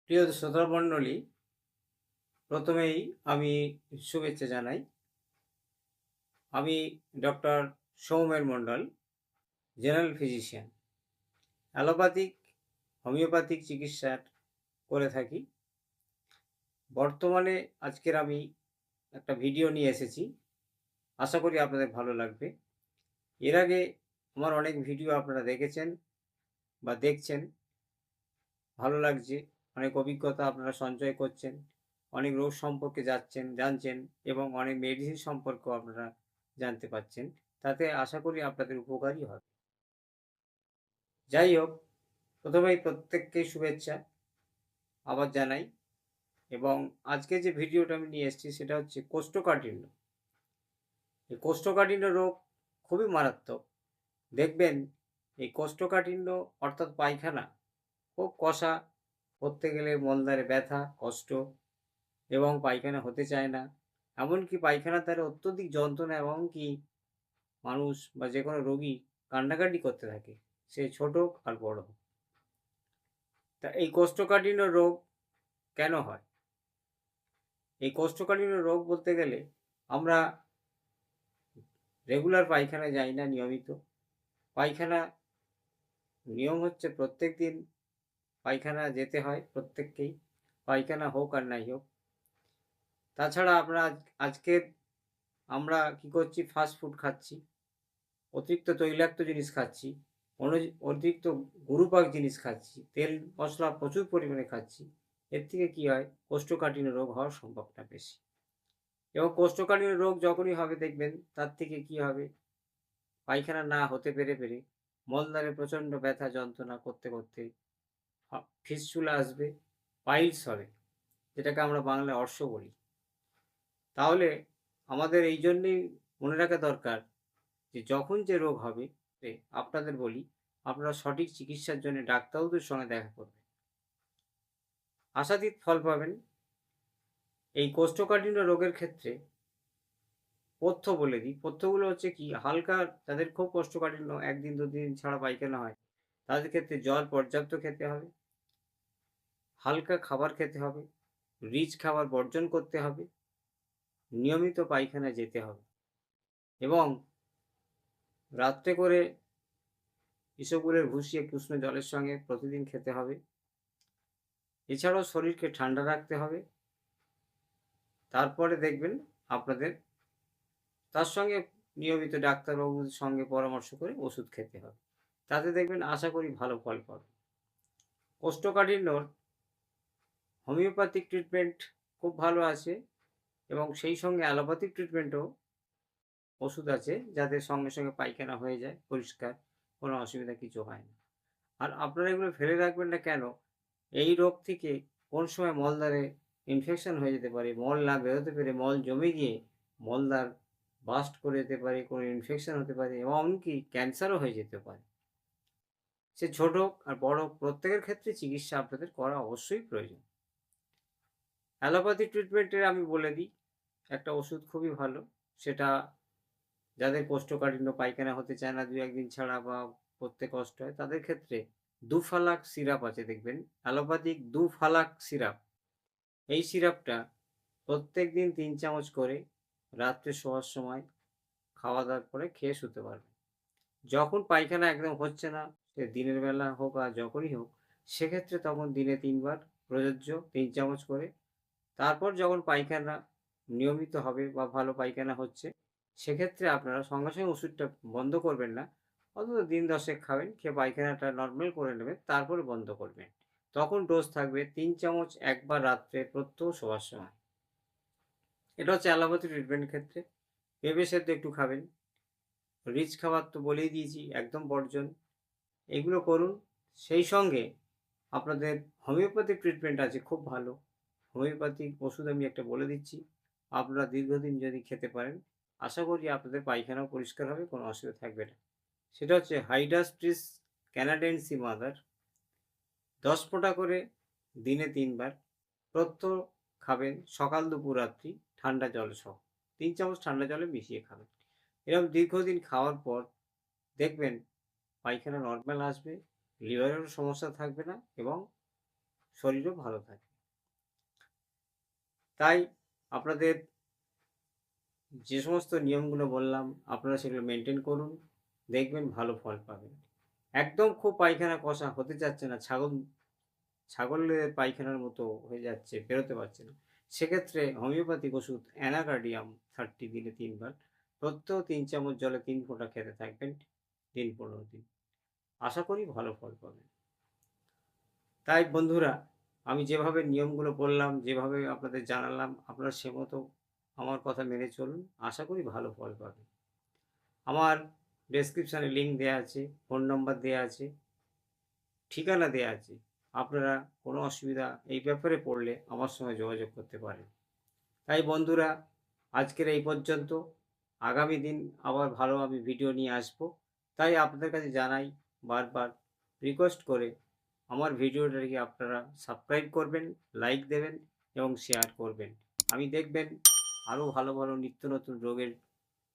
প্রিয় শ্রোতামণ্ডলী, প্রথমেই আমি শুভেচ্ছা জানাই। আমি ডক্টর সৌমেন মণ্ডল, জেনারেল ফিজিশিয়ান। অ্যালোপ্যাথিক, হোমিওপ্যাথিক চিকিৎসা করে থাকি। বর্তমানে আজকের আমি একটা ভিডিও নিয়ে এসেছি, আশা করি আপনাদের ভালো লাগবে। এর আগে আমার অনেক ভিডিও আপনারা দেখেছেন বা দেখছেন, ভালো লাগছে। অনেক অভিজ্ঞতা আপনারা সঞ্চয় করছেন, অনেক রোগ সম্পর্কে জানছেন এবং অনেক মেডিসিন সম্পর্কেও আপনারা জানতে পারছেন। তাতে আশা করি আপনাদের উপকারই হবে। যাই হোক, প্রথমেই প্রত্যেককে শুভেচ্ছা আবার জানাই। এবং আজকে যে ভিডিওটা আমি নিয়ে এসেছি সেটা হচ্ছে কোষ্ঠকাঠিন্য। এই কোষ্ঠকাঠিন্য রোগ খুবই মারাত্মক। দেখবেন এই কোষ্ঠকাঠিন্য অর্থাৎ পায়খানা খুব কষা, করতে গেলে মলদ্বারে ব্যথা, কষ্ট এবং পায়খানা হতে চায় না। এমনকি পায়খানার দ্বারা অত্যধিক যন্ত্রণা, এমনকি মানুষ বা যে কোনো রোগী কান্নাকাটি করতে থাকে, সে ছোট হোক আর বড় হোক। তা এই কোষ্ঠকাঠিন্য রোগ কেন হয়? এই কোষ্ঠকাঠিন্য রোগ বলতে গেলে আমরা রেগুলার পায়খানায় যাই না নিয়মিত। পায়খানা নিয়ম হচ্ছে প্রত্যেক দিন পায়খানা যেতে হয় প্রত্যেককেই, পায়খানা হোক আর নাই হোক। তাছাড়া আজকে আমরা কি করছি, ফাস্ট ফুড খাচ্ছি, অতিরিক্ত তৈলাক্ত জিনিস খাচ্ছি, অতিরিক্ত গুরুপাক জিনিস খাচ্ছি, তেল মশলা প্রচুর পরিমাণে খাচ্ছি। এর থেকে কি হয়, কোষ্ঠকাঠিন্য রোগ হওয়ার সম্ভাবনা বেশি। এবং কোষ্ঠকাঠিন্য রোগ যখনই হবে দেখবেন তার থেকে কি হবে, পায়খানা না হতে পেরে মলদ্বারে প্রচণ্ড ব্যথা যন্ত্রণা করতে করতে ফিস্টুলা আসবে, পাইলস হবে, যেটাকে আমরা বাংলায় অর্শ বলি। তাহলে আমাদের এই জন্যেই মনে রাখা দরকার যে যখন যে রোগ হবে, আপনাদের বলি, আপনারা সঠিক চিকিৎসার জন্য ডাক্তারবাবুদের সঙ্গে দেখা করবেন, আশাতীত ফল পাবেন। এই কোষ্ঠকাঠিন্য রোগের ক্ষেত্রে পথ্য বলে দিই। পথ্যগুলো হচ্ছে কি, হালকা যাদের খুব কোষ্ঠকাঠিন্য, একদিন দুদিন ছাড়া পায়খানা হয়, তাদের ক্ষেত্রে জল পর্যাপ্ত খেতে হবে, হালকা খাবার খেতে হবে, রিচ খাবার বর্জন করতে হবে, নিয়মিত পায়খানা যেতে হবে এবং রাত্রে করে ইসবগুলের ভুসি একটু উষ্ণ জলের সঙ্গে প্রতিদিন খেতে হবে। এছাড়াও শরীরকে ঠান্ডা রাখতে হবে। তারপরে দেখবেন আপনাদের তার সঙ্গে নিয়মিত ডাক্তারবাবুর সঙ্গে পরামর্শ করে ওষুধ খেতে হবে। তাতে দেখবেন আশা করি ভালো ফল পাবেন। কোষ্ঠকাঠিন্যর হোমিওপ্যাথিক ট্রিটমেন্ট খুব ভালো আছে এবং সেই সঙ্গে অ্যালোপ্যাথিক ট্রিটমেন্টও ওষুধ আছে, যাদের সঙ্গে সঙ্গে পায়খানা হয়ে যায় পরিষ্কার, কোনো অসুবিধা কিছু হয় না। আর আপনারা এগুলো ফেলে রাখবেন না কেন, এই রোগ থেকে কোন সময় মলদ্বারে ইনফেকশন হয়ে যেতে পারে, মল না বেরোতে পেরে মল জমে গিয়ে মলদ্বার বাস্ট করে যেতে পারে, কোনো ইনফেকশন হতে পারে এবং এমনকি ক্যান্সারও হয়ে যেতে পারে। সে ছোট হোক আর বড় হোক, প্রত্যেকের ক্ষেত্রে চিকিৎসা আপনাদের করা অবশ্যই প্রয়োজন। অ্যালোপ্যাথি ট্রিটমেন্টের আমি বলে দিই, একটা ওষুধ খুবই ভালো, সেটা যাদের কোষ্ঠকাঠিন্য পায়খানা হতে চায় না দু একদিন ছাড়া বা করতে কষ্ট হয়, তাদের ক্ষেত্রে দুফালাক সিরাপ আছে, দেখবেন অ্যালোপ্যাথিক দুফালাক সিরাপ। এই সিরাপটা প্রত্যেক দিন 3 চামচ করে রাত্রে শোয়ার সময় খাওয়া দাওয়ার পরে খেয়ে শুতে পারবেন। যখন পায়খানা একদম হচ্ছে না, সে দিনের বেলা হোক আর যখনই হোক, সেক্ষেত্রে তখন দিনে 3 বার প্রযোজ্য, 3 চামচ করে। তারপর যখন পায়খানা নিয়মিত হবে বা ভালো পায়খানা হচ্ছে, সেক্ষেত্রে আপনারা সঙ্গে সঙ্গে ওষুধটা বন্ধ করবেন না, অন্তত দিন 10 খাবেন, খেয়ে পায়খানাটা নর্মাল করে নেবেন, তারপরে বন্ধ করবেন। তখন ডোজ থাকবে 3 চামচ একবার রাত্রে প্রত্যহ শোয়ার সময়। এটা হচ্ছে অ্যালোপ্যাথি ট্রিটমেন্টের ক্ষেত্রে। পেঁপে সেদ্ধ একটু খাবেন, রিচ খাবার তো বলেই দিয়েছি একদম বর্জন, এগুলো করুন। সেই সঙ্গে আপনাদের হোমিওপ্যাথিক ট্রিটমেন্ট আছে খুব ভালো। হোমিওপ্যাথিক ওষুধ আমি একটা বলে দিচ্ছি, আপনারা দীর্ঘদিন যদি খেতে পারেন, আশা করি আপনাদের পায়খানাও পরিষ্কার হবে, কোনো অসুবিধা থাকবে না। সেটা হচ্ছে হাইডাস্ট্রিস ক্যানাডেন্সি মাদার, 10 ফোঁটা করে দিনে 3 বার প্রত্যহ খাবেন, সকাল দুপুর রাত্রি, ঠান্ডা জল সহ 3 চামচ ঠান্ডা জলে মিশিয়ে খাবেন। এরকম দীর্ঘদিন খাওয়ার পর দেখবেন পায়খানা নর্মাল আসবে, লিভারেরও সমস্যা থাকবে না এবং শরীরও ভালো থাকে। তাই আপনাদের যে সমস্ত নিয়মগুলো বললাম আপনারা সেগুলো মেনটেন করুন, দেখবেন ভালো ফল পাবেন। একদম খুব পায়খানা কষা হতে চাচ্ছে না, ছাগলের পায়খানার মতো হয়ে যাচ্ছে, বেরোতে পারছে না, সেক্ষেত্রে হোমিওপ্যাথিক ওষুধ অ্যানাকার্ডিয়াম 30 দিনে 3 বার, প্রত্যহ 3 চামচ জলে 3 ফোঁটা খেতে থাকবেন দিন 15 দিন। আশা করি ভালো ফল পাবেন। তাই বন্ধুরা, আমি যেভাবে নিয়মগুলো বললাম, যেভাবে আপনাদের জানালাম, আপনারা সে মতো আমার কথা মেনে চলুন, আশা করি ভালো ফল পাবেন। আমার ডেসক্রিপশানে লিঙ্ক দেওয়া আছে, ফোন নম্বর দেওয়া আছে, ঠিকানা দেওয়া আছে। আপনারা কোনো অসুবিধা এই ব্যাপারে পড়লে আমার সঙ্গে যোগাযোগ করতে পারেন। তাই বন্ধুরা, আজকের এই পর্যন্ত। আগামী দিন আবার ভালো আমি ভিডিও নিয়ে আসব। তাই আপনাদের কাছে জানাই, বারবার রিকোয়েস্ট করে আমার ভিডিওটাকে আপনারা সাবস্ক্রাইব করবেন, লাইক দেবেন এবং শেয়ার করবেন। আমি দেখবেন আরও ভালো ভালো নিত্য নতুন রোগের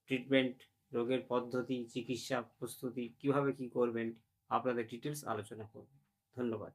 ট্রিটমেন্ট, রোগের পদ্ধতি, চিকিৎসা প্রস্তুতি কীভাবে কী করবেন আপনাদের ডিটেলস আলোচনা করব। ধন্যবাদ।